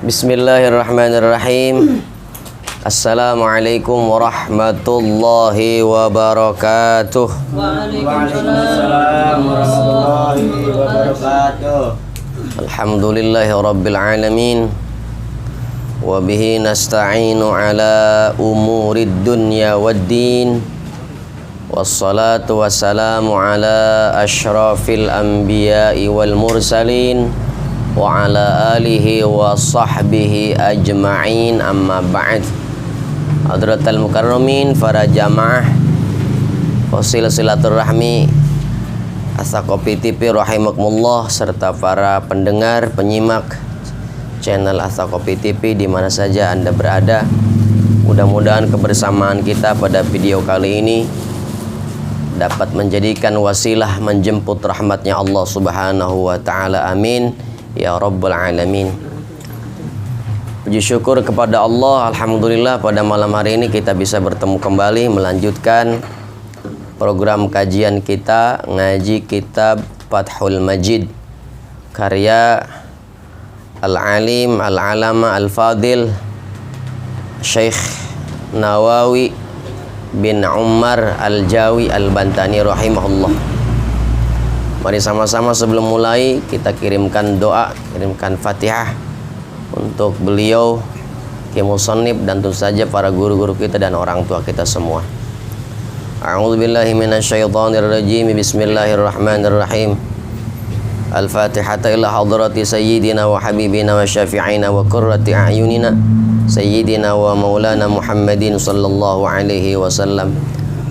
Bismillahirrahmanirrahim. Assalamualaikum warahmatullahi wabarakatuh. Waalaikumsalam warahmatullahi wabarakatuh. Alhamdulillahi rabbil alamin. Wa bihi nasta'inu ala umurid dunya waddin. Wassalatu wassalamu ala ashrafil anbiya'i wal mursalin wa ala alihi wa sahbihi ajma'in, amma ba'd. Hadratal mukarramin, para jamaah wasil silaturahmi As-Saqafi TV rahimakumullah, serta para pendengar penyimak channel As-Saqafi TV di mana saja Anda berada. Mudah-mudahan kebersamaan kita pada video kali ini dapat menjadikan wasilah menjemput rahmatnya Allah Subhanahu wa ta'ala. Amin ya rabbal alamin. Puji syukur kepada Allah, alhamdulillah pada malam hari ini kita bisa bertemu kembali melanjutkan program kajian kita ngaji kitab Fathul Majid karya Al-Alim Al-Alama Al-Fadil Syekh Nawawi bin Umar Al-Jawi Al-Bantani rahimahullah. Mari sama-sama sebelum mulai kita kirimkan doa, kirimkan Fatihah untuk beliau, Ki Musannif, dan tentu saja para guru-guru kita dan orang tua kita semua. A'udzubillahi minasyaitonirrajim. Bismillahirrahmanirrahim. Al-Fatihata ila hadrati sayyidina wa habibina wa syafi'ina wa qurrati a'yunina sayyidina wa maulana Muhammadin sallallahu alaihi wasallam.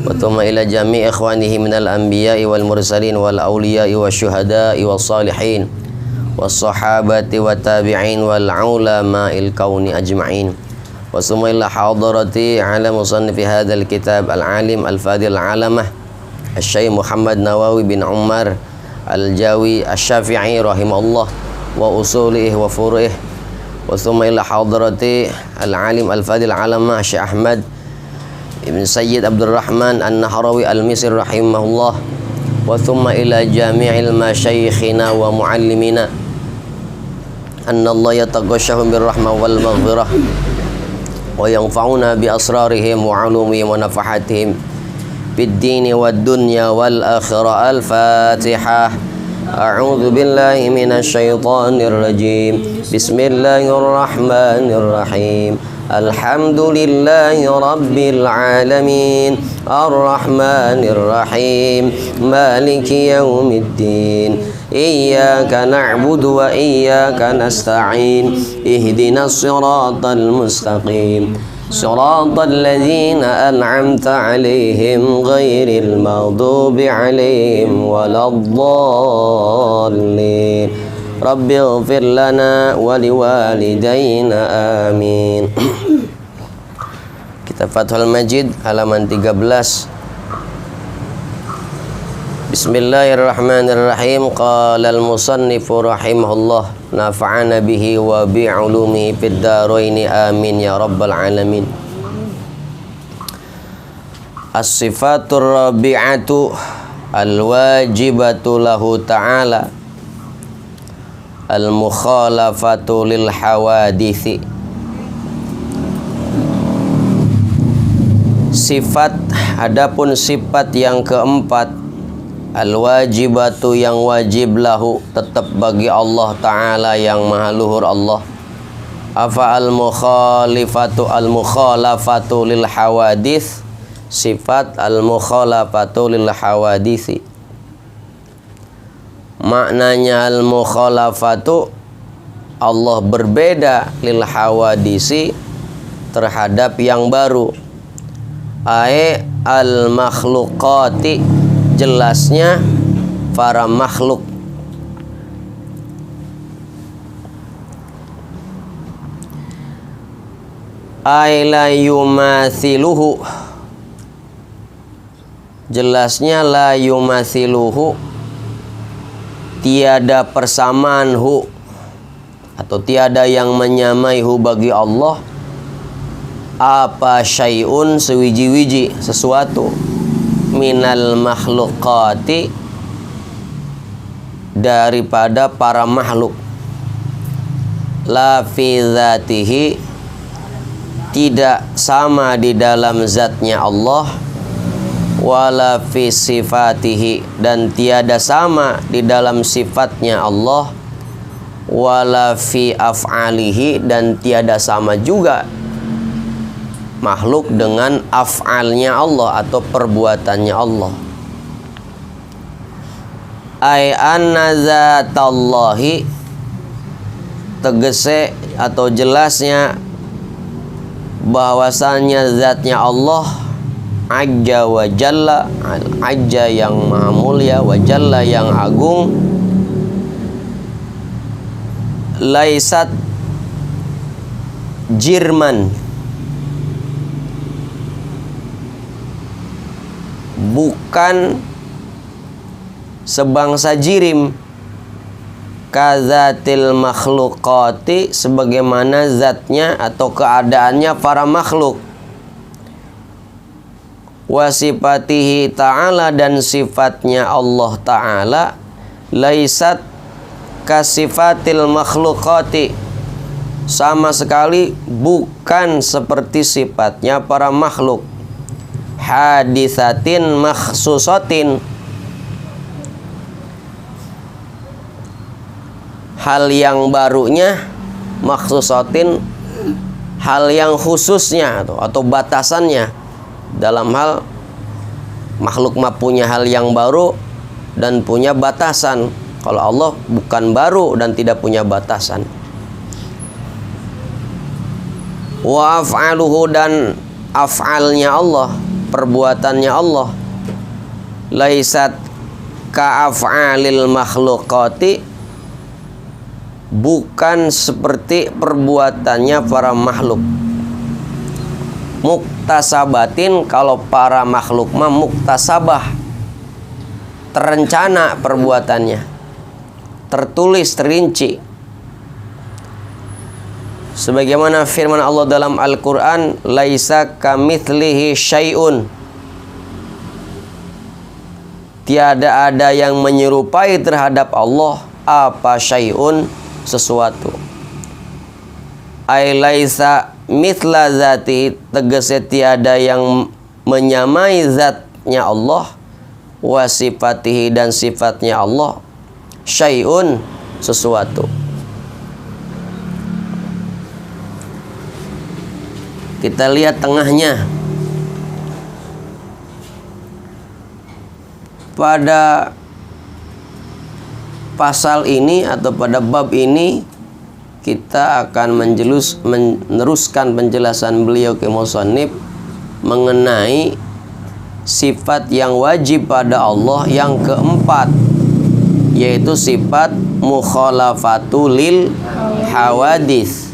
Wa thumma ila jami' ikhwanihi minal anbiya'i wal mursalin wal awliya'i wasyuhada'i was salihin was sahabati wat tabi'in wal ulama'il kauni ajma'in. Wa thumma ila hadrati ala musannifi hadzal kitab al-alim al-fadil al-alamah Asy-Syaikh Muhammad Nawawi bin Umar Al-Jawi Asy-Syafi'i rahimahullah wa usulihi wa furu'ihi. Wa thumma ila hadrati al-alim al-fadil al-alamah Syekh Ahmad Ibn Sayyid Abdurrahman An-Nahrawi Al-Misri rahimahullah. Wa thumma ila jami'il masyayikhina wa muallimina anna Allah yataghashahum birrahmah wal maghfirah wa yanfa'una bi asrarihim wa ulumihim wa nafahatihim fid dini wad dunya wal akhirah. Al-Fatihah. A'udzu billahi minasy syaithanir rajim. Bismillahirrahmanirrahim. Alhamdulillahi rabbil alamin. Ar-Rahmanir Rahim. Maliki yaumiddin. Iyyaka na'budu wa iyyaka nasta'in. Ihdinas siratal mustaqim. Siratal ladzina an'amta 'alaihim ghairil maghdubi 'alaihim waladdallin. Rabbi ighfir lana wa liwalidayna amin. Kitab Fathul Majid halaman 13. Bismillahirrahmanirrahim. Qala al-musannifu rahimahullah, nafa'ana bihi wa bi'ulumihi fid daraini amin ya rabbal alamin. As-sifatur rabi'atu al-wajibatu lahu ta'ala al-mukhalafatu lil hawadithi. Sifat, adapun sifat yang keempat, al-wajibatu yang wajib lahu, tetap bagi Allah Ta'ala yang maha luhur Allah. Afa al-mukhalafatu lil hawadith, sifat al-mukhalafatu lil hawadithi. Maknanya al-mukhalafatu, Allah berbeda, lil hawadisi, terhadap yang baru. Ae al-makhluqati, jelasnya para makhluk. Ae la yumathiluhu, jelasnya la yumathiluhu, tiada persamaan hu, atau tiada yang menyamai hu bagi Allah, apa syai'un, sewiji-wiji sesuatu, minal makhluqati, daripada para makhluk. la fi dzatihi, tidak sama di dalam zatnya Allah, wala fi sifatihi, dan tiada sama di dalam sifatnya Allah, wala fi af'alihi, dan tiada sama juga makhluk dengan af'alnya Allah atau perbuatannya Allah. Ai anna zatallahi, tegese atau jelasnya bahwasannya zatnya Allah Ajja wa Jalla, Ajja yang maha mulia, wa Jalla yang agung, laisat jirman, bukan sebangsa jirim, kazatil makhlukati, sebagaimana zatnya atau keadaannya para makhluk, wasifatihi ta'ala, dan sifatnya Allah ta'ala, laisat kasifatil makhlukati, sama sekali bukan seperti sifatnya para makhluk, hadisatin makhsusatin, hal yang barunya, makhsusatin, hal yang khususnya atau batasannya. Dalam hal makhluk mah punya hal yang baru dan punya batasan. Kalau Allah bukan baru dan tidak punya batasan. Wa af'aluhu, dan af'alnya Allah, perbuatannya Allah, laisat ka af'alil makhluqati, bukan seperti perbuatannya para makhluk. Muktasabatin, kalau para makhluk mah muktasabah, terencana perbuatannya, tertulis, terinci. Sebagaimana firman Allah dalam Al-Quran, laisa kamitslihi syai'un, tiada ada yang menyerupai terhadap Allah apa syai'un, sesuatu. Ai laisa mithla zati, tegese tiada yang menyamai zatnya Allah, wa sifatihi, dan sifatnya Allah, syai'un, sesuatu. Kita lihat tengahnya. Pada pasal ini atau pada bab ini kita akan meneruskan penjelasan beliau ke musannif mengenai sifat yang wajib pada Allah yang keempat, yaitu sifat mukhalafatul lil hawadits.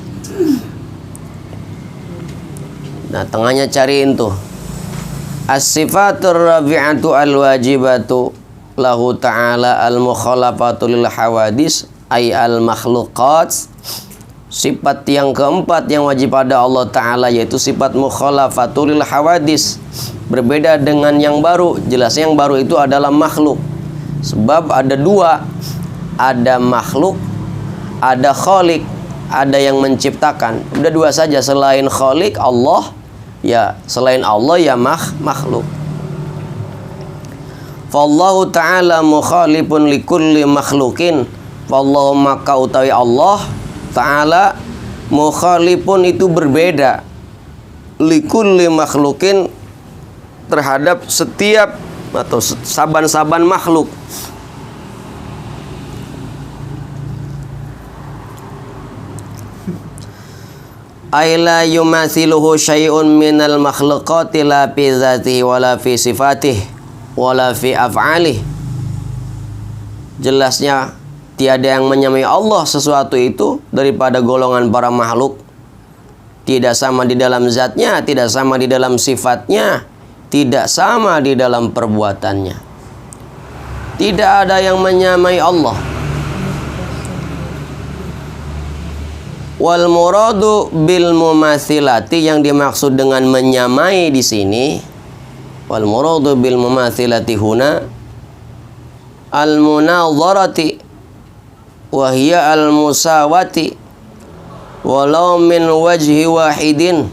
Nah, tengahnya cariin tuh. As-sifatur rabi'atu al-wajibatu lahu ta'ala al-mukhalafatul lil hawadits ay al-makhluqat. Sifat yang keempat yang wajib pada Allah Ta'ala yaitu sifat mukhalafatul lil hawadits, berbeda dengan yang baru. Jelasnya yang baru itu adalah makhluk, sebab ada dua, ada makhluk, ada khalik, ada yang menciptakan. Udah dua saja, selain khalik Allah, ya selain Allah ya makhluk. Fallahu ta'ala mukhalifun likulli makhlukin, wallahu, maka utawi Allah Ta'ala mukhalifun itu berbeda, likulli makhlukin, terhadap setiap atau saban-saban makhluk. Aila yumathiluhu syai'un minal makhluqati la fi dzatihi wala fi sifatih wala fi af'alih. Jelasnya tiada yang menyamai Allah sesuatu itu daripada golongan para makhluk. Tidak sama di dalam zatnya, tidak sama di dalam sifatnya, tidak sama di dalam perbuatannya. Tidak ada yang menyamai Allah. Wal muradu bil mumathilati, yang dimaksud dengan menyamai di sini, wal muradu bil mumathilati huna al munadharati wa hiya al musawati, walau min wajhi wahidin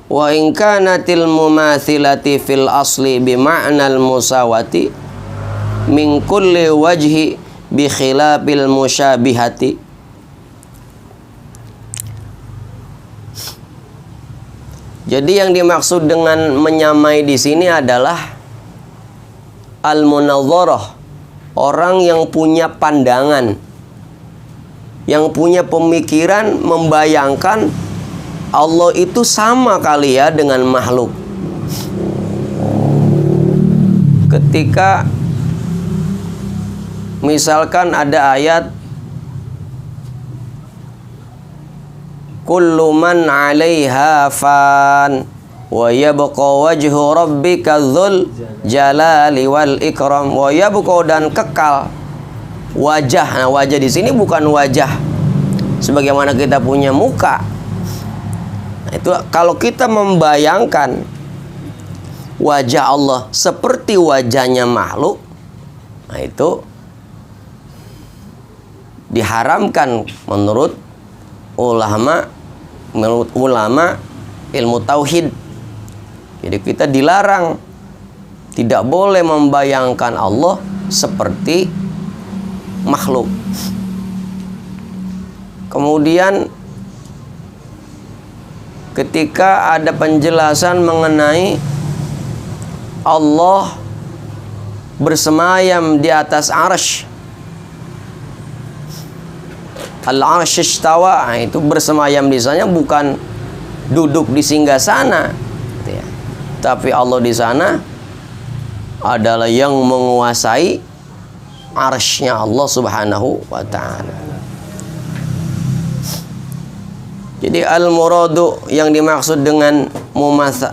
wa in kanatil mumathilati fil asli bima'nal musawati min kulli wajhi bi khilafil musyabihati. Jadi yang dimaksud dengan menyamai di sini adalah al-munadharah, orang yang punya pandangan, yang punya pemikiran membayangkan Allah itu sama kali ya dengan makhluk. Ketika misalkan ada ayat kullu man 'alaiha fan wa yabqa wajhu rabbika dzul jalali wal ikram. Wa yabqa, dan kekal wajah. Nah, wajah di sini bukan wajah sebagaimana kita punya muka. Nah, itu kalau kita membayangkan wajah Allah seperti wajahnya makhluk, nah itu diharamkan menurut ulama ilmu tauhid. Jadi kita dilarang, tidak boleh membayangkan Allah seperti makhluk. Kemudian ketika ada penjelasan mengenai Allah bersemayam di atas arsy, al-arsy istawa, itu bersemayam di sana bukan duduk di singgasana, gitu ya. Tapi Allah di sana adalah yang menguasai arsy-Nya Allah Subhanahu wa ta'ala. Jadi al-muradu yang dimaksud dengan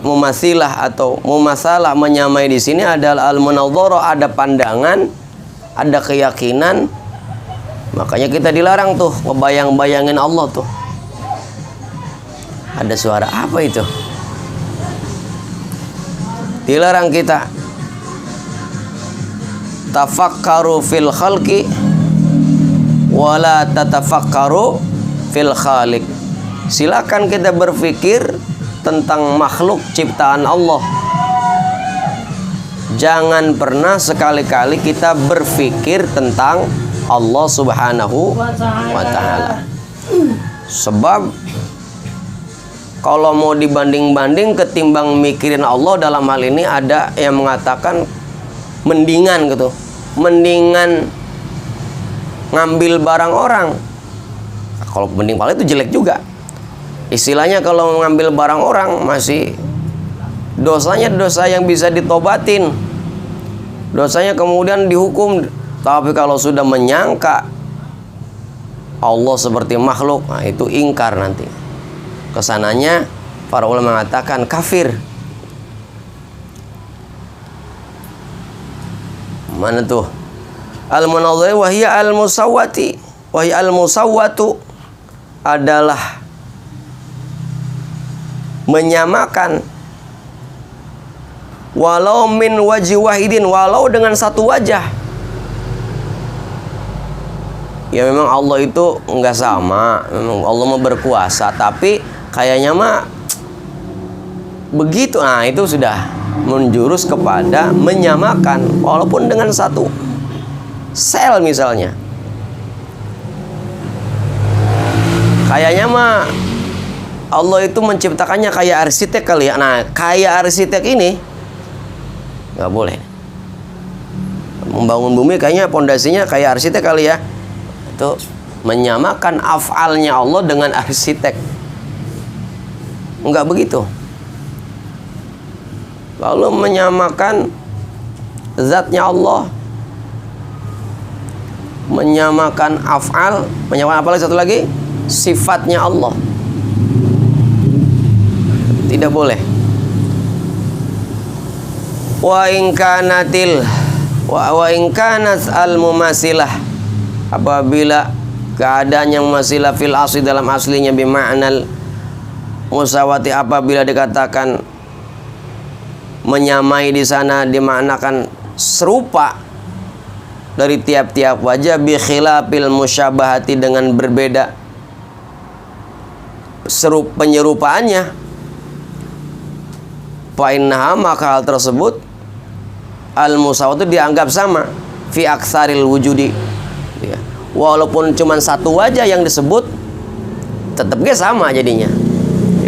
mumathilah atau mumatsalah, menyamai di sini adalah al-munadharah, ada pandangan, ada keyakinan. Makanya kita dilarang tuh ngebayang-bayangin Allah tuh. Ada suara apa itu? Dilarang kita. Tafakkaru fil khalqi wala tatafakkaru fil khaliq. Silakan kita berpikir tentang makhluk ciptaan Allah. Jangan pernah sekali-kali kita berpikir tentang Allah Subhanahu wa ta'ala. Sebab kalau mau dibanding-banding ketimbang mikirin Allah, dalam hal ini ada yang mengatakan mendingan gitu, mendingan ngambil barang orang. Kalau mending paling itu jelek juga. Istilahnya kalau mengambil barang orang masih dosanya dosa yang bisa ditobatin, dosanya kemudian dihukum. Tapi kalau sudah menyangka Allah seperti makhluk, nah itu ingkar nanti. Kesananya para ulama mengatakan kafir. Mana tuh? Al-munadhari wa hiya al-musawwati. Wa hiya al-musawwatu adalah menyamakan, walau min wajhi wahidin, walau dengan satu wajah. Ya memang Allah itu enggak sama, memang Allah mau berkuasa, tapi kayaknya mah begitu. Nah itu sudah menjurus kepada menyamakan, walaupun dengan satu sel misalnya. Kayaknya mah Allah itu menciptakannya kayak arsitek kali ya. Nah kayak arsitek ini nggak boleh. Membangun bumi kayaknya pondasinya kayak arsitek kali ya. Itu menyamakan af'alnya Allah dengan arsitek. Enggak begitu. Lalu menyamakan zatnya Allah, menyamakan af'al, menyamakan apa lagi satu lagi? Sifatnya Allah. Tidak boleh. Wa in kanatil wa in kanat al mumasilah, apabila keadaan yang masilah fil asli dalam aslinya bima'nal musawati, apabila dikatakan menyamai di sana dimaknakan serupa dari tiap-tiap wajah, bi khilafil musyabahati, dengan berbeda penyerupaannya, fa'innaha, maka hal tersebut al-musawah itu dianggap sama fi aktsaril wujudi ya. Walaupun cuma satu wajah yang disebut, tetap sama jadinya.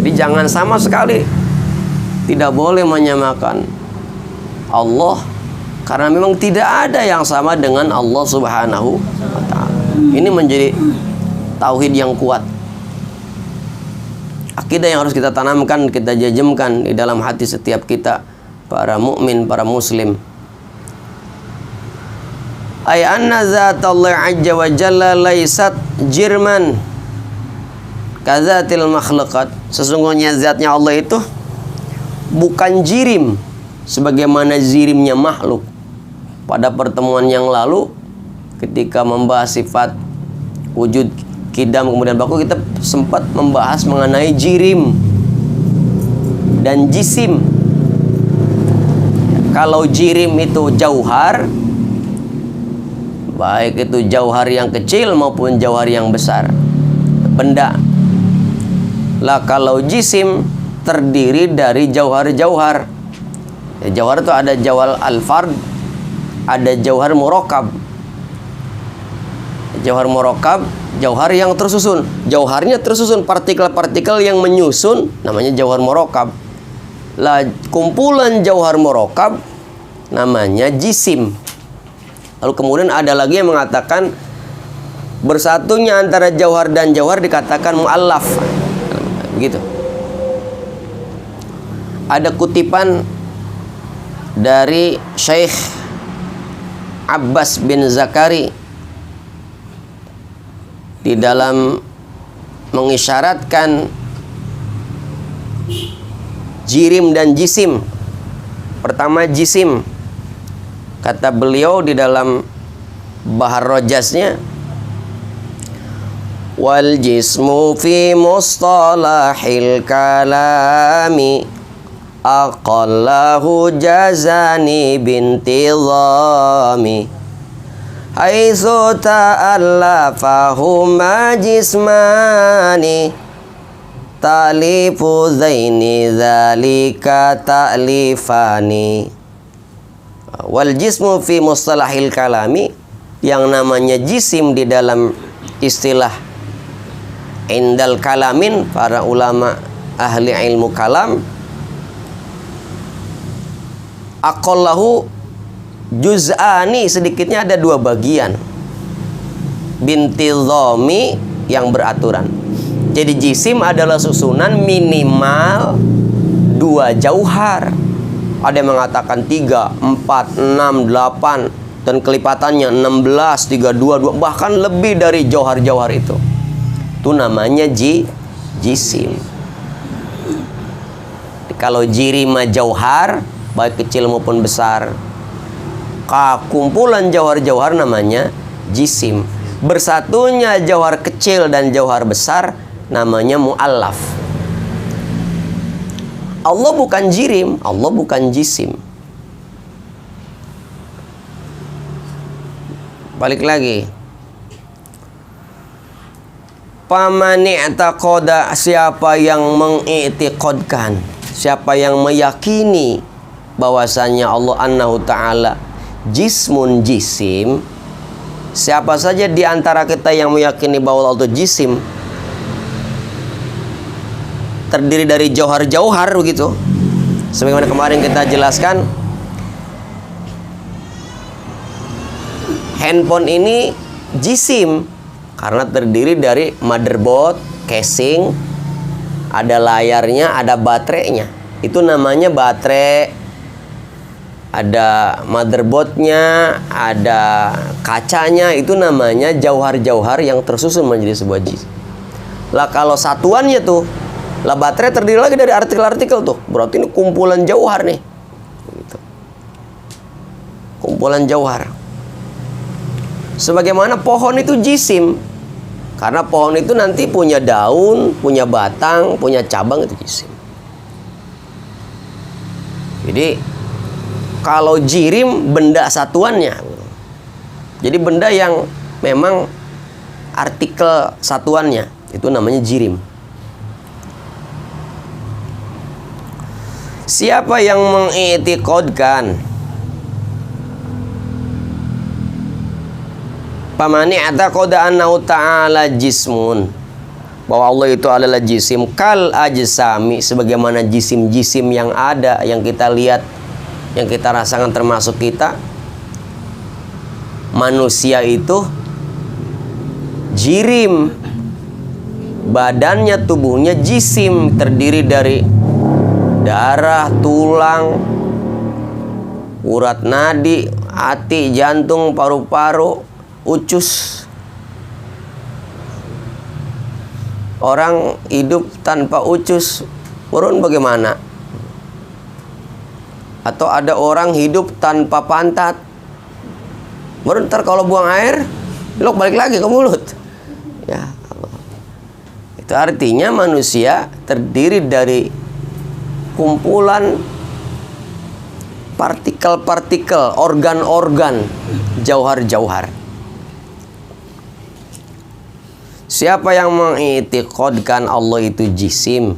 Jadi jangan sama sekali, tidak boleh menyamakan Allah, karena memang tidak ada yang sama dengan Allah Subhanahu wa ta'ala. Ini menjadi tauhid yang kuat, akidah yang harus kita tanamkan, kita jajemkan di dalam hati setiap kita, para mukmin, para muslim. Ay anna zatallahi azza wa jalla laysat jirman kazatil makhluqat. Sesungguhnya zatnya Allah itu bukan jirim sebagaimana jirimnya makhluk. Pada pertemuan yang lalu ketika membahas sifat wujud, kidam, kemudian baku, kita sempat membahas mengenai jirim dan jisim. Kalau jirim itu jauhar, baik itu jauhar yang kecil maupun jauhar yang besar, benda. Lah kalau jisim terdiri dari jauhar-jauhar. Jauhar itu ada jauhar al-fard, ada jauhar murakkab. Jauhar murakkab, jauhar yang tersusun. Jauharnya tersusun, partikel-partikel yang menyusun, namanya jauhar murakkab. Lah kumpulan jauhar murakkab namanya jisim. Lalu kemudian ada lagi yang mengatakan bersatunya antara jauhar dan jauhar dikatakan mu'allaf. Begitu. Ada kutipan dari Syekh Abbas bin Zakari di dalam mengisyaratkan jirim dan jisim. Pertama jisim. Kata beliau di dalam Bahar Rojasnya, wal jismu fi mustalahil kalami aqallahu jazani bintizami haitsu ta'allafahuma jismani ta'lifu zaini zalika ta'lifani. Wal jismu fi mustalahil kalami, yang namanya jisim di dalam istilah indal kalamin, para ulama ahli ilmu kalam, aqallahu juz'ani, sedikitnya ada dua bagian, bintizami, yang beraturan. Jadi jisim adalah susunan minimal dua jauhar. Ada yang mengatakan 3, 4, 6, 8, dan kelipatannya 16, 3, 2, 2, bahkan lebih dari jauhar-jauhar itu. Itu namanya jisim. Kalau jirima jauhar, baik kecil maupun besar, kumpulan jauhar-jauhar namanya jisim. Bersatunya jauhar kecil dan jauhar besar namanya mu'allaf. Allah bukan jirim, Allah bukan jisim. Balik lagi. Pamani'taqada, siapa yang mengiktiqadkan, siapa yang meyakini bahwasanya Allah annahu ta'ala jismun jisim. Siapa saja di antara kita yang meyakini bahwa Allah itu jisim, terdiri dari jauhar-jauhar begitu. Sebagaimana kemarin kita jelaskan, handphone ini jisim karena terdiri dari motherboard, casing, ada layarnya, ada baterainya. Itu namanya baterai. Ada motherboardnya, ada kacanya, itu namanya jauhar-jauhar yang tersusun menjadi sebuah jisim. Lah kalau satuannya tuh, lah baterai terdiri lagi dari artikel-artikel tuh. Berarti ini kumpulan jauhar nih. Gitu. Kumpulan jauhar. Sebagaimana pohon itu jisim. Karena pohon itu nanti punya daun, punya batang, punya cabang, itu jisim. Jadi kalau jirim benda satuannya. Jadi benda yang memang artikel satuannya, itu namanya jirim. Siapa yang mengiktikadkan pamani ataqada annahu ta'ala jismun, bahwa Allah itu adalah jisim kal ajsami, sebagaimana jisim-jisim yang ada, yang kita lihat, yang kita rasakan, termasuk kita manusia itu jirim, badannya, tubuhnya jisim, terdiri dari darah, tulang, urat nadi, hati, jantung, paru-paru, ucus. Orang hidup tanpa ucus, urun bagaimana? Atau ada orang hidup tanpa pantat, urun ntar kalau buang air, belok balik lagi ke mulut. Ya Allah. Itu artinya manusia terdiri dari kumpulan partikel-partikel, organ-organ, jauhar-jauhar. Siapa yang mengiktikadkan Allah itu jisim,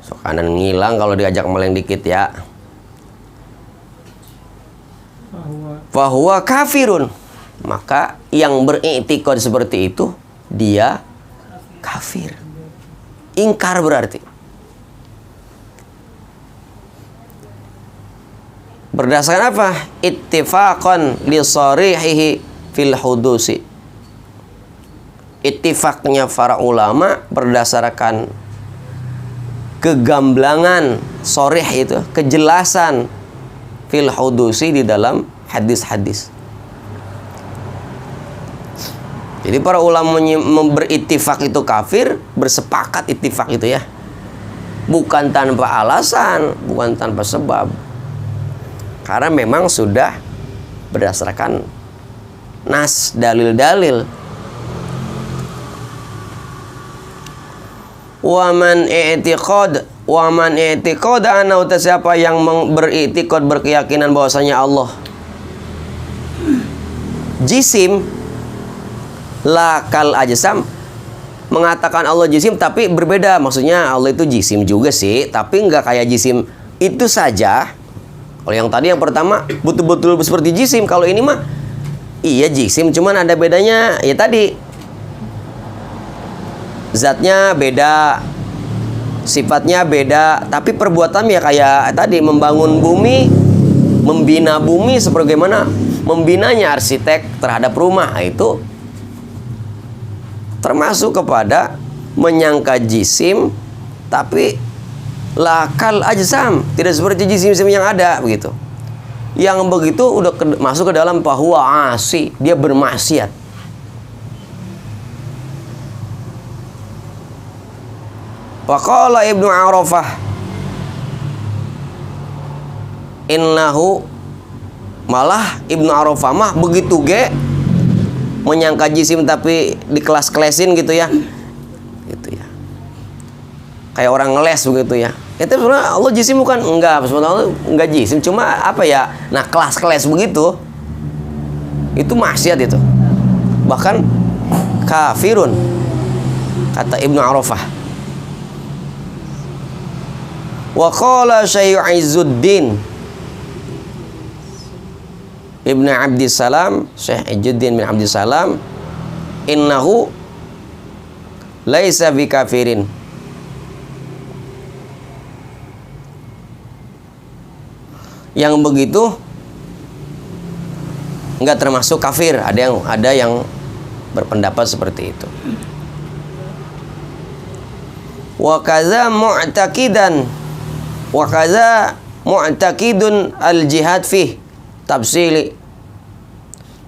so kanan ngilang kalau diajak meleng dikit ya, fahuwa kafirun, maka yang beriktikad seperti itu dia kafir, ingkar berarti. Berdasarkan apa? Ittifaqan li sharihihi fil hudusi. Ittifaqnya para ulama berdasarkan kegamblangan, sharih itu kejelasan, fil hudusi, di dalam hadis-hadis. Jadi para ulama berittifaq itu kafir, bersepakat ittifaq itu ya, bukan tanpa alasan, bukan tanpa sebab, karena memang sudah berdasarkan nas, dalil-dalil. Waman i'tiqad anna, siapa yang beriktikad, berkeyakinan bahwasanya Allah jisim, lakal ajsam, mengatakan Allah jisim tapi berbeda, maksudnya Allah itu jisim juga sih, tapi enggak kayak jisim itu saja. Kalau yang tadi, yang pertama betul-betul seperti jisim, kalau ini mah iya jisim, cuman ada bedanya ya tadi, zatnya beda, sifatnya beda, tapi perbuatannya kayak tadi, membangun bumi, membina bumi, sebagaimana membinanya arsitek terhadap rumah. Itu termasuk kepada menyangka jisim tapi lakal ajsam, tidak seperti jisim-jisim yang ada begitu. Yang begitu udah masuk ke dalam bahwa asi, dia bermaksiat. Faqala Ibnu Arafah innahu, malah Ibnu Arafah mah begitu ge menyangka jisim tapi di kelas-kelasin gitu ya. Gitu ya. Kayak orang ngeles begitu ya. Itu sebenarnya Allah jisim bukan? Enggak, sebenarnya Allah enggak jisim, cuma apa ya? Nah, kelas-kelas begitu itu maksiat itu. Bahkan kafirun, kata Ibnu Arafah. Wa qala Syekh Izzuddin Ibnu Abdissalam, Syekh Izzuddin bin Abdissalam, innahu laisa bikafirin. Yang begitu enggak termasuk kafir. Ada yang berpendapat seperti itu. Wa kadza mu'taqidan, wa kadza mu'taqidun al-jihad fih tafsili.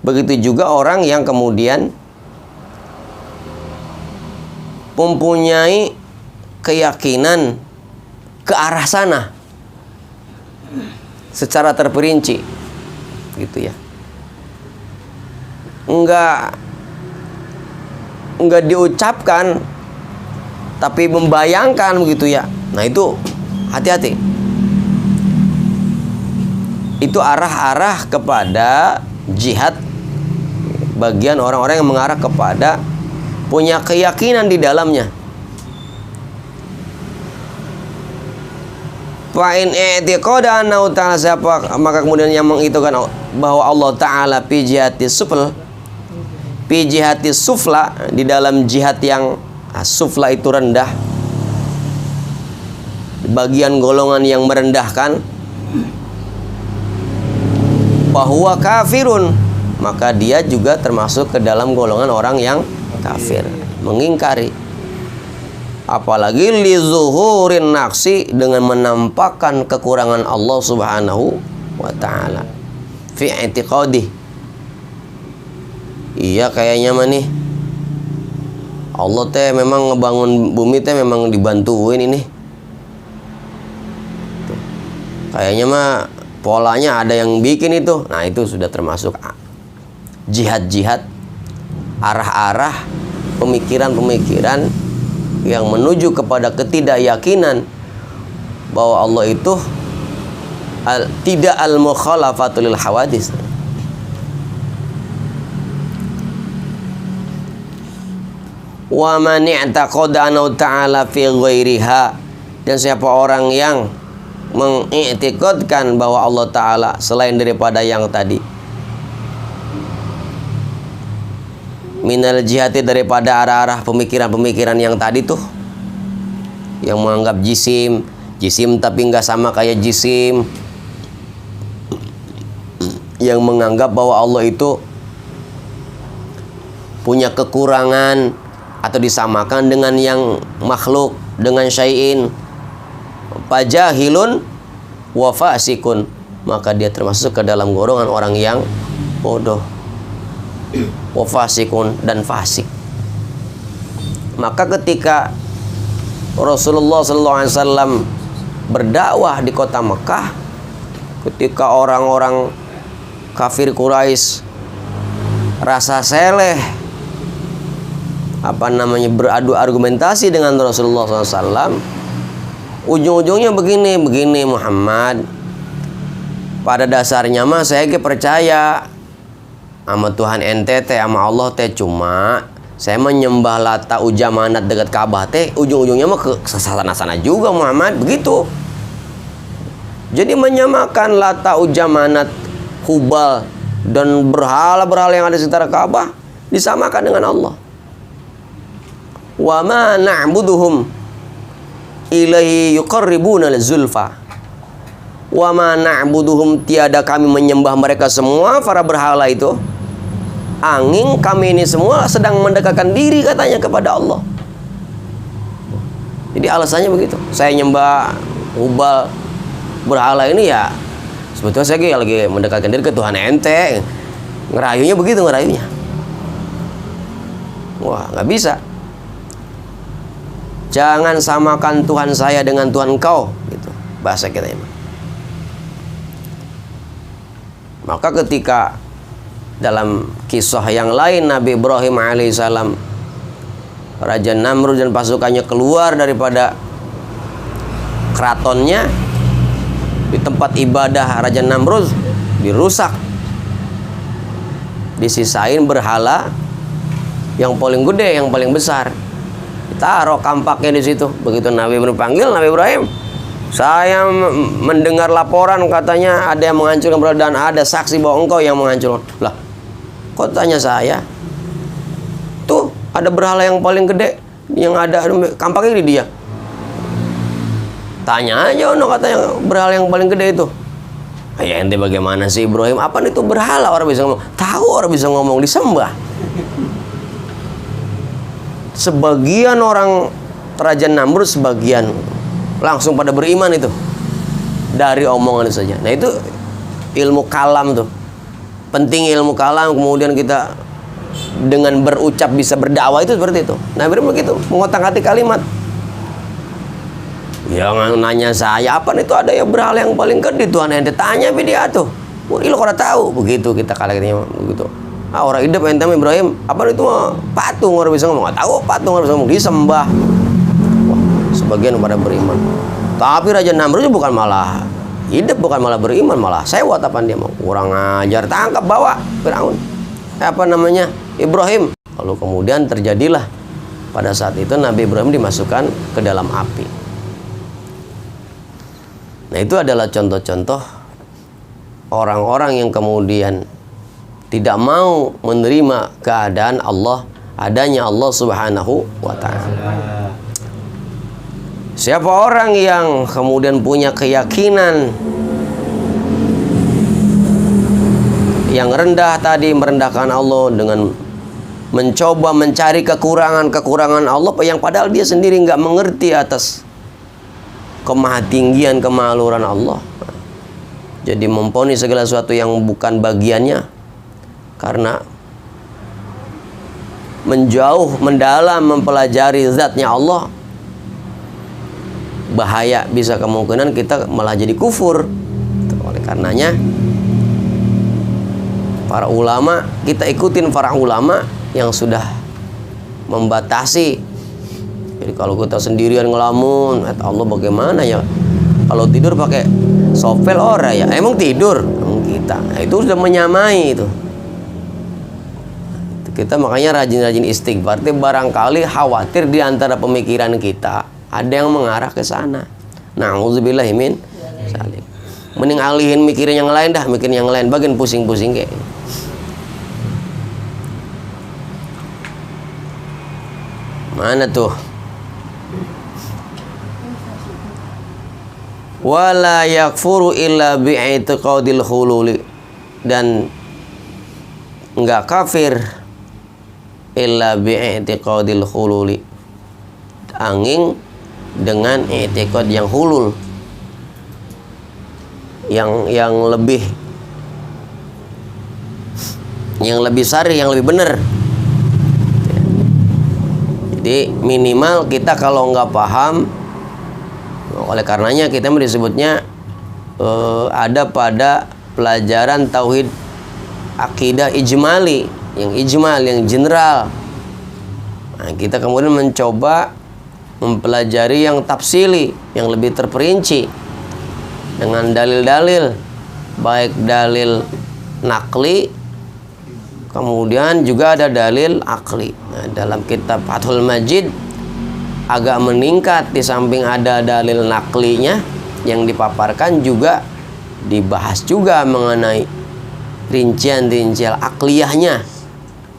Begitu juga orang yang kemudian mempunyai keyakinan ke arah sana secara terperinci gitu ya. Enggak diucapkan tapi membayangkan begitu ya. Nah, itu hati-hati. Itu arah-arah kepada jihad, bagian orang-orang yang mengarah kepada punya keyakinan di dalamnya. Fa in i'tiqada annahu ta'ala, siapa maka kemudian yang mengitakan bahwa Allah Ta'ala fi jihati sufl, fi jihati sufla, di dalam jihad yang sufla itu rendah, bagian golongan yang merendahkan, bahwa kafirun, maka dia juga termasuk ke dalam golongan orang yang kafir, mengingkari. Apalagi li zuhurin naqsi, dengan menampakkan kekurangan Allah Subhanahu wa Ta'ala fi i'tiqadi. Iya kayaknya mah nih Allah teh memang ngebangun bumi teh memang dibantuin ini. Kayaknya mah polanya ada yang bikin itu. Nah, itu sudah termasuk jihad-jihad, arah-arah pemikiran-pemikiran yang menuju kepada ketidakyakinan bahwa Allah itu tidak al-mukhalafatul lil hawadis. Wa man i'taqada annahu ta'ala fi ghairiha, dan siapa orang yang mengiktikadkan bahwa Allah Ta'ala selain daripada yang tadi, minal jihati, daripada arah-arah pemikiran-pemikiran yang tadi tuh, yang menganggap jisim tapi nggak sama kayak jisim, yang menganggap bahwa Allah itu punya kekurangan atau disamakan dengan yang makhluk, dengan syai'in, fajahilun wa fasikun, maka dia termasuk ke dalam golongan orang yang bodoh, wafasikun, dan fasik. Maka ketika Rasulullah SAW berdakwah di kota Mekah, ketika orang-orang kafir Quraisy rasa seleh beradu argumentasi dengan Rasulullah SAW, ujung-ujungnya begini Muhammad, pada dasarnya mah saya percaya sama Tuhan ente teh, sama Allah teh, cuma saya menyembah Lata Ujamanat dekat Ka'bah teh ujung-ujungnya mah ke sana-sana juga Muhammad, begitu. Jadi menyamakan Lata Ujamanat, Hubal, dan berhala-berhala yang ada di sekitar Ka'bah disamakan dengan Allah. Wa ma na'buduhum ilaihi yuqarribuna zulfa. Wa ma na'buduhum, tiada kami menyembah mereka semua para berhala itu, angin kami ini semua sedang mendekatkan diri katanya kepada Allah. Jadi alasannya begitu. Saya nyembah Hubal, berhala ini ya sebetulnya saya lagi mendekatkan diri ke Tuhan ente. Ngerayunya begitu, ngerayunya. Wah, nggak bisa. Jangan samakan Tuhan saya dengan Tuhan kau, gitu bahasa kita ini. Maka ketika dalam kisah yang lain Nabi Ibrahim alaihissalam, Raja Namrud dan pasukannya keluar daripada keratonnya, di tempat ibadah Raja Namrud dirusak, disisain berhala yang paling gede, yang paling besar, ditaruh kampaknya di situ. Begitu Nabi Ibrahim panggil, Nabi Ibrahim, saya mendengar laporan katanya ada yang menghancurkan berhala dan ada saksi bahwa engkau yang menghancurkan. Lah, kok tanya saya? Tuh ada berhala yang paling gede yang ada kampaknya di dia. Tanya aja ono katanya berhala yang paling gede itu. Ya ente bagaimana sih Ibrahim? Apa itu berhala? Orang bisa ngomong. Tahu orang bisa ngomong, disembah. Sebagian orang Raja Namrud, sebagian langsung pada beriman itu dari omongan itu saja. Nah itu ilmu kalam tuh. Penting ilmu kalam, kemudian kita dengan berucap bisa berdakwah itu seperti itu. Nah begitu, mengotak-atik kalimat. Jangan nanya saya, apa itu ada ya berhala yang paling gede Tuhan ente, tanya dia tuh. Lo kalau tahu begitu kita katanya begitu. Ah orang hidup ente Ibrahim, apa itu patung orang bisa ngomong, nggak tahu patung orang bisa ngomong, disembah. Wah, sebagian pada beriman. Tapi Raja Namrud bukan malah hidup, bukan malah beriman, malah sewot apa dia mau, kurang ajar, tangkap bawa Firaun. Ibrahim. Lalu kemudian terjadilah pada saat itu Nabi Ibrahim dimasukkan ke dalam api. Nah, itu adalah contoh-contoh orang-orang yang kemudian tidak mau menerima keadaan Allah, adanya Allah Subhanahu wa ta'ala. Siapa orang yang kemudian punya keyakinan yang rendah tadi, merendahkan Allah dengan mencoba mencari kekurangan-kekurangan Allah yang padahal dia sendiri nggak mengerti atas kemahatinggian, kemahaluran Allah. Jadi memponis segala sesuatu yang bukan bagiannya karena menjauh, mendalam, mempelajari zatnya Allah, bahaya, bisa kemungkinan kita malah jadi kufur. Oleh karenanya para ulama, kita ikutin para ulama yang sudah membatasi. Jadi kalau kita sendirian ngelamun, kata Allah bagaimana ya? Kalau tidur pakai sopel ora ya? Emang tidur? Emang kita. Nah, itu sudah menyamai itu. Kita makanya rajin-rajin istighfar. Barangkali khawatir di antara pemikiran kita ada yang mengarah ke sana. Na'udzubillahi min zalim. Mending alihin mikirin yang lain dah, mikirin yang lain, bagian pusing-pusing kayak. Mana tuh? Wala yakfuru illa bi'itiqadil khululi, dan enggak kafir illa bi'itiqadil khululi, angin dengan i'tiqad yang hulul, yang lebih sari, yang lebih benar. Jadi minimal kita kalau nggak paham, oleh karenanya kita disebutnya ada pada pelajaran tauhid akidah ijmali, yang ijmal, yang general. Nah, kita kemudian mencoba mempelajari yang tafsili, yang lebih terperinci dengan dalil-dalil, baik dalil nakli, kemudian juga ada dalil akli. Nah, dalam kitab Fathul Majid agak meningkat, di samping ada dalil naklinya yang dipaparkan, juga dibahas juga mengenai rincian-rincian akliyahnya,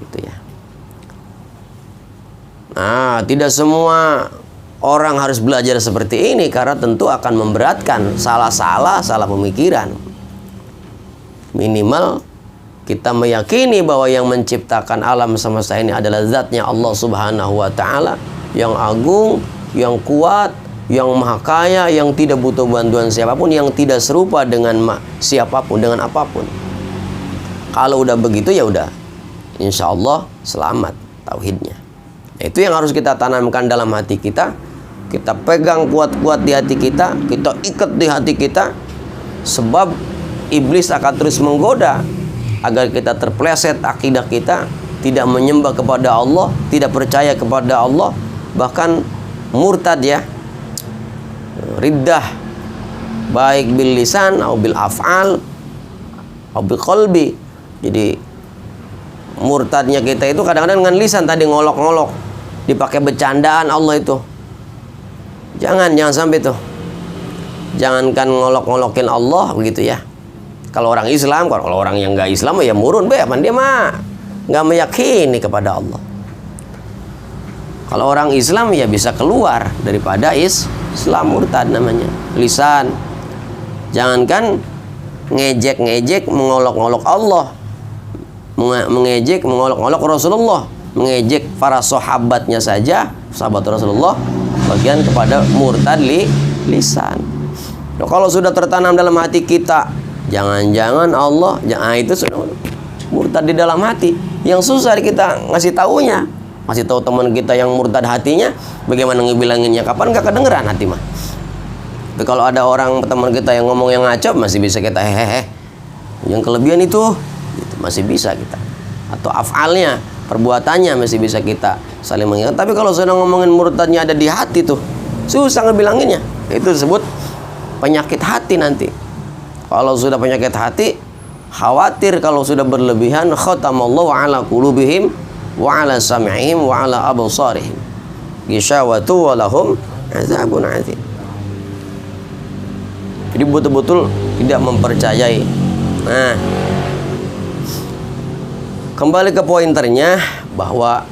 gitu ya. Nah, tidak semua orang harus belajar seperti ini karena tentu akan memberatkan, salah pemikiran. Minimal kita meyakini bahwa yang menciptakan alam semesta ini adalah zatnya Allah Subhanahu wa ta'ala, yang agung, yang kuat, yang maha kaya, yang tidak butuh bantuan siapapun, yang tidak serupa dengan siapapun, dengan apapun. Kalau udah begitu ya udah, insya Allah selamat tauhidnya. Nah, itu yang harus kita tanamkan dalam hati kita. Kita pegang kuat-kuat di hati kita, kita ikat di hati kita, sebab iblis akan terus menggoda agar kita terpleset akidah kita, tidak menyembah kepada Allah, tidak percaya kepada Allah, bahkan murtad ya, riddah, baik bil lisan atau bil af'al atau bil qalbi. Jadi murtadnya kita itu kadang-kadang dengan lisan tadi, ngolok-ngolok, dipakai bercandaan Allah itu. Jangan sampai tuh. Jangankan ngolok-ngolokin Allah begitu ya. Kalau orang Islam, kalau orang yang nggak Islam ya murun be, dia mah nggak meyakini kepada Allah. Kalau orang Islam ya bisa keluar daripada Islam, murtad namanya, lisan. Jangankan ngejek-ngejek, mengolok-olok Allah, mengejek, mengolok-olok Rasulullah, mengejek para sahabatnya saja, sahabat Rasulullah, bagian kepada murtad lisan. Nah, kalau sudah tertanam dalam hati kita, jangan-jangan Allah, itu sudah murtad di dalam hati. Yang susah kita ngasih taunya, ngasih tahu teman kita yang murtad hatinya, bagaimana ngebilanginnya, kapan gak kedengeran hati mah. Tapi kalau ada orang teman kita yang ngomong yang ngaco, masih bisa kita hehehe. Yang kelebihan itu masih bisa kita. Atau afalnya, perbuatannya masih bisa kita saling mengingat. Tapi kalau sudah ngomongin murtadnya ada di hati tuh, susah ngebilanginnya. Itu disebut penyakit hati nanti. Kalau sudah penyakit hati, khawatir kalau sudah berlebihan, khatamallahu ala qulubihim wa ala sam'ihim wa ala absarihim ghishawatu wa lahum azabun adzim. Jadi betul-betul tidak mempercayai. Nah, kembali ke pointernya bahwa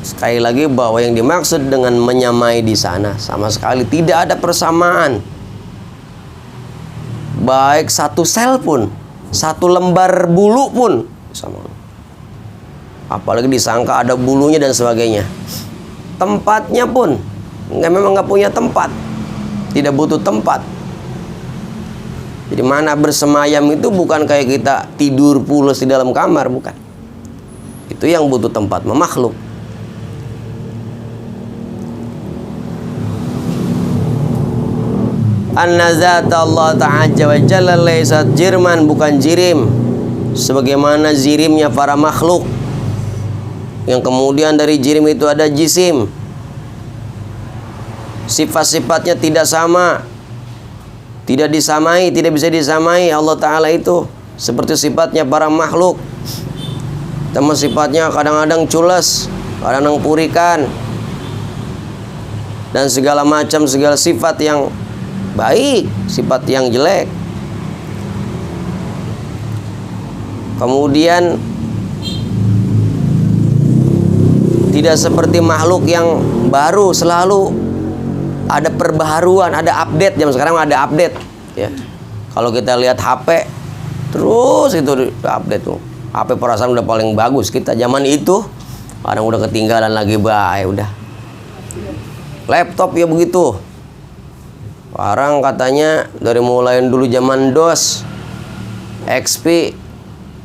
sekali lagi bahwa yang dimaksud dengan menyamai di sana sama sekali tidak ada persamaan. Baik satu sel pun, satu lembar bulu pun sama. Apalagi disangka ada bulunya dan sebagainya. Tempatnya pun memang nggak punya tempat, tidak butuh tempat. Jadi mana bersemayam itu bukan kayak kita tidur pulas di dalam kamar, bukan. Itu yang butuh tempat, memakhluk. An-nazat Allah Ta'ala wa Jalla laysat jirman, bukan jirim sebagaimana jirimnya para makhluk, yang kemudian dari jirim itu ada jisim. Sifat-sifatnya tidak sama, tidak disamai, tidak bisa disamai. Allah Ta'ala itu seperti sifatnya para makhluk. Teman sifatnya kadang-kadang culas, kadang-kadang purikan, dan segala macam, segala sifat yang baik, sifat yang jelek. Kemudian tidak seperti makhluk yang baru, selalu ada perbaharuan, ada update. Zaman sekarang ada update ya. Kalau kita lihat HP terus itu update tuh. HP perasaan udah paling bagus. Kita zaman itu kadang udah ketinggalan lagi, udah. Laptop ya begitu. Sekarang katanya dari mulai dulu zaman DOS, XP,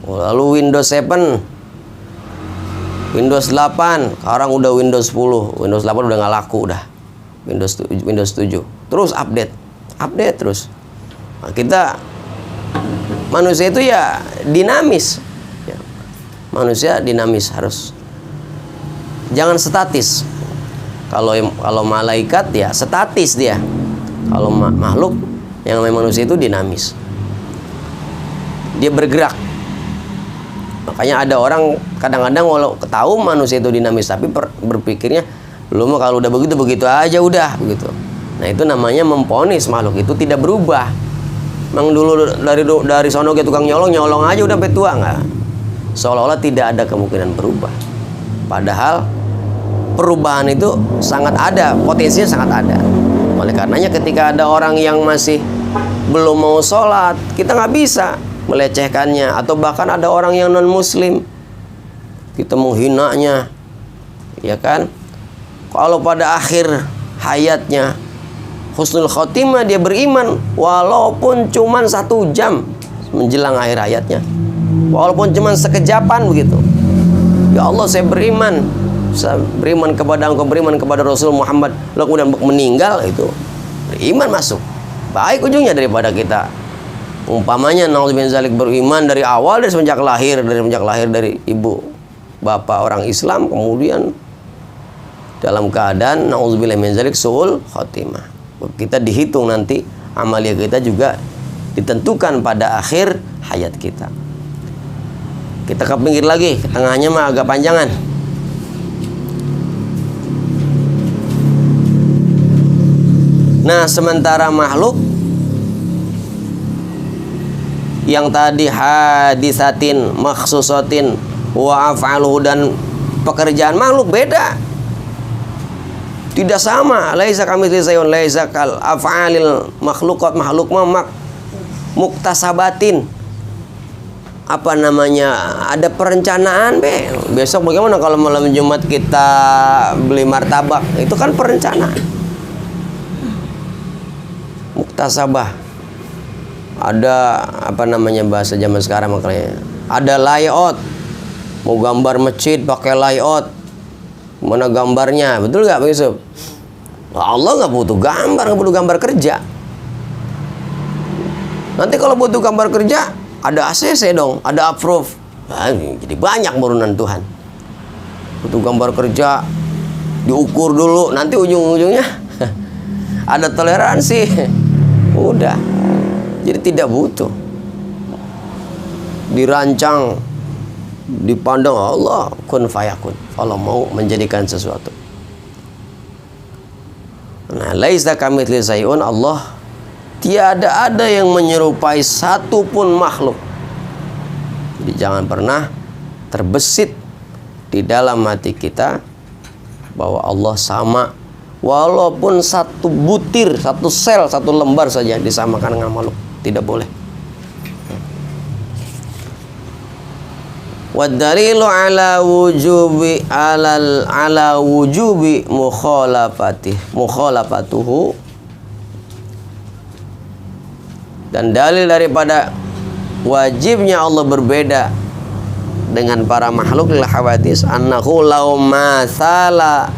lalu Windows 7, Windows 8, sekarang udah Windows 10. Windows 8 udah nggak laku udah. Windows 7. Terus update terus. Nah, kita manusia itu ya dinamis. Ya. Manusia dinamis, harus jangan statis. Kalau malaikat ya statis dia. Kalau makhluk yang namanya manusia itu dinamis. Dia bergerak. Makanya ada orang kadang-kadang walau tahu manusia itu dinamis, tapi berpikirnya lu mah kalau udah begitu aja udah begitu. Nah, itu namanya memponis makhluk itu tidak berubah. Emang dulu dari sono ke tukang nyolong aja udah sampai tua, nggak? Seolah-olah tidak ada kemungkinan berubah. Padahal perubahan itu sangat ada, potensinya sangat ada. Oleh karenanya ketika ada orang yang masih belum mau sholat, kita nggak bisa melecehkannya. Atau bahkan ada orang yang non muslim, kita menghinanya, ya kan? Kalau pada akhir hayatnya husnul khotimah, dia beriman walaupun cuma 1 jam menjelang akhir hayatnya, walaupun cuma sekejapan begitu. Ya Allah, saya beriman kepada Engkau, beriman kepada Rasul Muhammad, lalu kemudian meninggal, itu beriman masuk. Baik ujungnya daripada kita umpamanya naudzubillah zalik beriman dari awal, dari semenjak lahir dari ibu bapak orang Islam, kemudian dalam keadaan naudzubillah min zalik suul khotimah. Kita dihitung nanti, amalia kita juga ditentukan pada akhir hayat kita. Kita ke pinggir lagi, ke tengahnya mah agak panjangan. Nah, sementara makhluk yang tadi hadisatin, makhsusatin, wa af'aluhu, dan pekerjaan makhluk beda. Tidak sama. Laisa kamitslihi syai'un, laisa kal af'alil makhluqat, makhluk muktasabatin. Apa namanya? Ada perencanaan, besok bagaimana kalau malam Jumat kita beli martabak? Itu kan perencanaan. Muktasabah. Ada apa namanya bahasa zaman sekarang makanya. Ada layout. Mau gambar masjid pakai layout. Mana gambarnya? Betul nggak Pak Yusuf? Allah nggak butuh gambar, nggak butuh gambar kerja. Nanti kalau butuh gambar kerja, ada ACC dong, ada approve. Nah, jadi banyak urunan Tuhan. Butuh gambar kerja, diukur dulu, nanti ujung-ujungnya ada toleransi. Udah. Jadi tidak butuh. Dirancang, dipandang Allah, kun fayakun. Allah mau menjadikan sesuatu. Nah, laisa kamitslihi syai'un, Allah Tiada ada yang menyerupai satu pun makhluk. Jadi jangan pernah terbesit di dalam hati kita bahwa Allah sama, walaupun satu butir, satu sel, satu lembar saja disamakan dengan makhluk. Tidak boleh. Wadalilu ala wujubi mukhalafatuhu, dan dalil daripada wajibnya Allah berbeda dengan para makhluk lil hawadis, annahu law mathala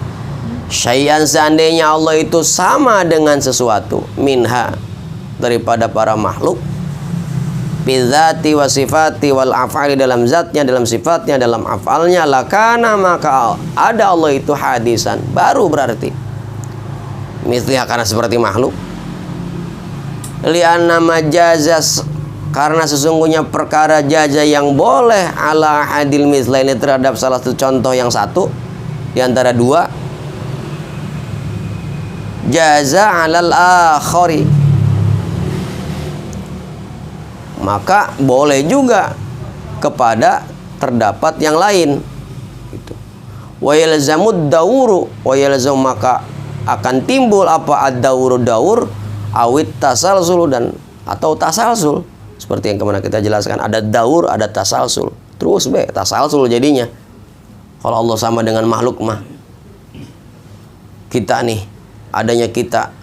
syai'an, seandainya Allah itu sama dengan sesuatu minha, daripada para makhluk, bidzati wa sifati wal af'ali, dalam zatnya, dalam sifatnya, dalam af'alnya, lakana, maka ada Allah itu hadisan, baru berarti mithliha, karena seperti makhluk, li'anna majazas, karena sesungguhnya perkara jaza yang boleh ala hadil misla ini terhadap salah satu contoh yang satu di antara dua, jaza alal akhari, maka boleh juga kepada terdapat yang lain gitu. Wa yalzamud dauru, wa yalzam, maka akan timbul apa ad-dauru, daur, awit tasalsul, dan atau tasalsul, seperti yang kemarin kita jelaskan, ada daur, ada tasalsul, terus tasalsul jadinya. Kalau Allah sama dengan makhluk mah, kita nih, adanya kita,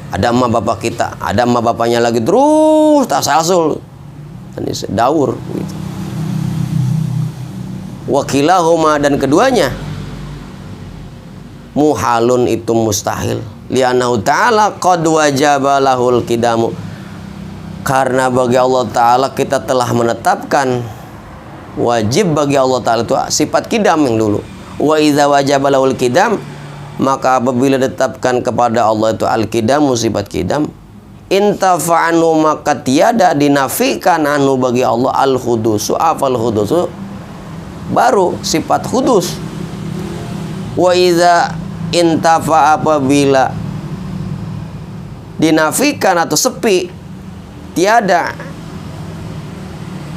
ada emak bapak kita, ada emak bapaknya lagi, terus tasalsul, ini daur gitu. Wakilahuma, dan keduanya muhalun, itu mustahil, li'annahu ta'ala qad wajaba lahul kidamu, karena bagi Allah Ta'ala kita telah menetapkan wajib bagi Allah Ta'ala itu sifat kidam yang dulu. Wa idza wajaba lahul kidam, maka apabila ditetapkan kepada Allah itu al-kidamu, sifat kidam, intafa'anu, maka tiada dinafikan anu bagi Allah al-hudusu, afal hudusu, baru sifat hudus. Wa idza intafa, apabila dinafikan atau sepi, tiada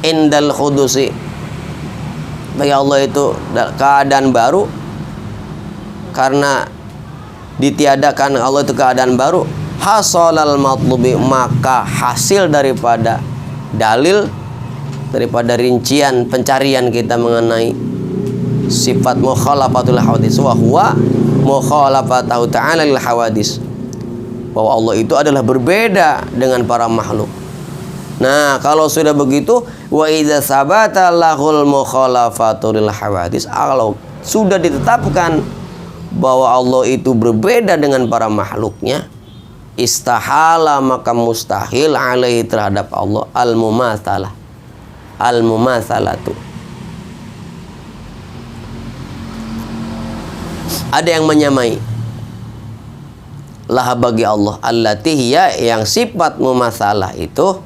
indal hudusi, bagi Allah itu keadaan baru, karena ditiadakan Allah itu keadaan baru, hasalal matlubi, maka hasil daripada dalil, daripada rincian pencarian kita mengenai sifat mukhalafatul hawadis, wa huwa mukhalafatahu ta'ala lil hawadis, bahwa Allah itu adalah berbeda dengan para makhluk. Nah, kalau sudah begitu, wa idza sabata lahul mukhalafatul lil hawadis, kalau sudah ditetapkan bahwa Allah itu berbeda dengan para makhluknya, istahala, maka mustahil alaihi, terhadap Allah, al-mumatsalah, al-mumatsalatu, ada yang menyamai lah bagi Allah, allati hiya, yang sifat mumatsalah itu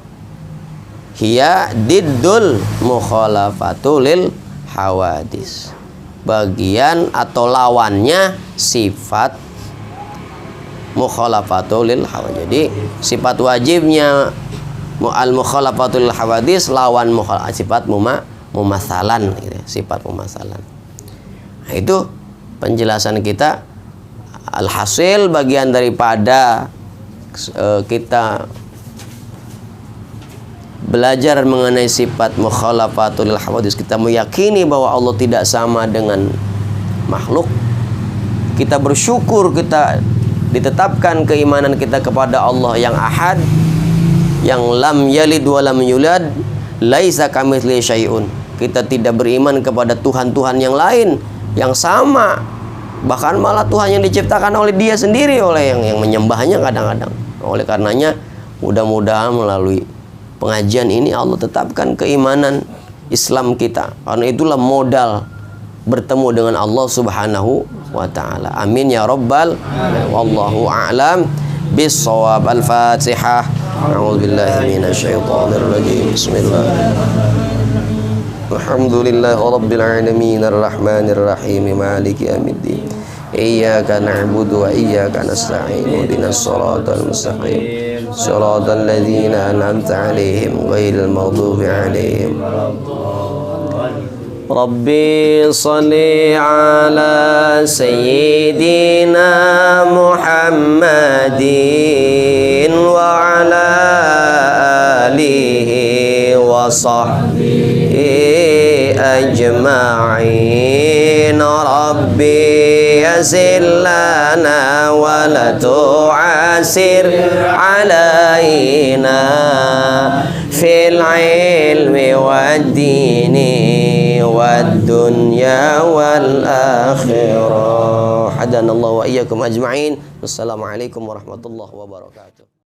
hiya diddul mukhalafatul hawadis, bagian atau lawannya sifat mukhalafatul hawadis. Jadi sifat wajibnya al mukhalafatul hawadis, lawan sifat mumatsalan gitu, sifat mumatsalan. Nah, itu penjelasan kita. Alhasil, bagian daripada kita belajar mengenai sifat mukhalafatul hawadis, kita meyakini bahwa Allah tidak sama dengan makhluk. Kita bersyukur kita ditetapkan keimanan kita kepada Allah yang ahad, yang lam yalid wa lam yulad, laisa kamitslihi syai'un. Kita tidak beriman kepada Tuhan-Tuhan yang lain yang sama, bahkan malah Tuhan yang diciptakan oleh Dia sendiri, oleh yang menyembahnya kadang-kadang. Oleh karenanya, mudah-mudahan melalui pengajian ini Allah tetapkan keimanan Islam kita, karena itulah modal bertemu dengan Allah Subhanahu wa ta'ala. Amin ya rabbal alamin. Wallahu a'lam bis-shawab. Al-Fatihah. A'udzubillahi minasyaitonir rajim. Bismillah. Alhamdulillahi rabbil alamin, arrahmanir rahim, maliki yaumiddin. Iyyaka na'budu wa iyyaka nasta'in ihdinas siratal mustaqim siratal ladzina an'amta 'alaihim ghairil maghdubi 'alaihim. Rabbi shalli ala sayyidina Muhammadin wa ala alihi wa sahbihi ajma'in. Rabbi yassir lana wa la tu'assir alaina fil ilmi wad dini wad dunya wal akhirah. Hadanallahu wa iyyakum ajma'in. Wassalamualaikum warahmatullahi wabarakatuh.